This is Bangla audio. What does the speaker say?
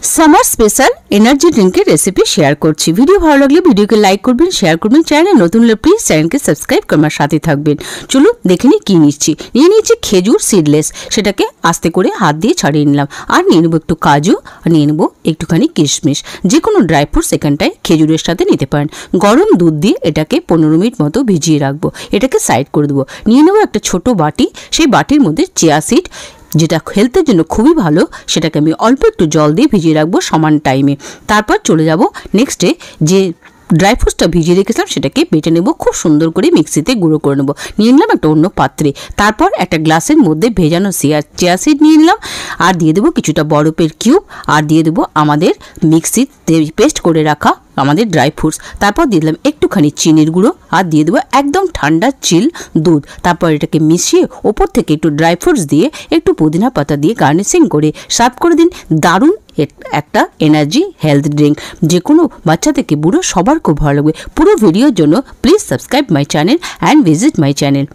সামার স্পেশাল এনার্জি ড্রিঙ্কের রেসিপি শেয়ার করছি। ভিডিও ভালো লাগলে ভিডিওকে লাইক করবেন, শেয়ার করবেন। চ্যানেলে নতুন হলে প্লিজ চ্যানেলকে সাবস্ক্রাইব করে আমার সাথে থাকবেন। চলুন দেখে নিই কী নিচ্ছি। নিয়ে নিয়েছি খেজুর সিডলেস, সেটাকে আস্তে করে হাত দিয়ে ছাড়িয়ে নিলাম। আর নিয়ে নেবো একটু কাজু, আর নিয়ে নেবো একটুখানি কিশমিশ। যে কোনো ড্রাই ফ্রুট সেখানটায় খেজুরের সাথে নিতে পারেন। গরম দুধ দিয়ে এটাকে 15 মিনিট মতো ভিজিয়ে রাখবো। এটাকে সাইড করে দেবো। নিয়ে নেবো একটা ছোট বাটি, সেই বাটির মধ্যে চিয়া সিড, যেটা হেলথের জন্য খুবই ভালো, সেটাকে আমি অল্প একটু জল দিয়ে ভিজিয়ে রাখবো সমান টাইমে। তারপর চলে যাব নেক্সটে যে ড্রাই ফ্রুটসটা ভিজিয়ে রেখেছিলাম সেটাকে বেটে নেব, খুব সুন্দর করে মিক্সিতে গুঁড়ো করে নেব। নিয়ে নিলাম একটা অন্য পাত্রে। তারপর একটা গ্লাসের মধ্যে ভেজানো চিয়া সিড নিয়ে নিলাম, আর দিয়ে দেবো কিছুটা বরফের কিউব, আর দিয়ে দেবো আমাদের মিক্সিতে পেস্ট করে রাখা আমাদের ড্রাই ফ্রুটস। তারপর দিয়ে দিলাম একটুখানি চিনির গুঁড়ো, আর দিয়ে দেবো একদম ঠান্ডা চিল দুধ। তারপর এটাকে মিশিয়ে ওপর থেকে একটু ড্রাই ফ্রুটস দিয়ে একটু পুদিনা পাতা দিয়ে গার্নিশিং করে সার্ভ করে দিন। দারুণ একটা এনার্জি হেলথ ড্রিঙ্ক, যে কোনো বাচ্চা থেকে বুড়ো সবার খুব ভালো লাগবে। পুরো ভিডিওর জন্য please subscribe my channel and visit my channel.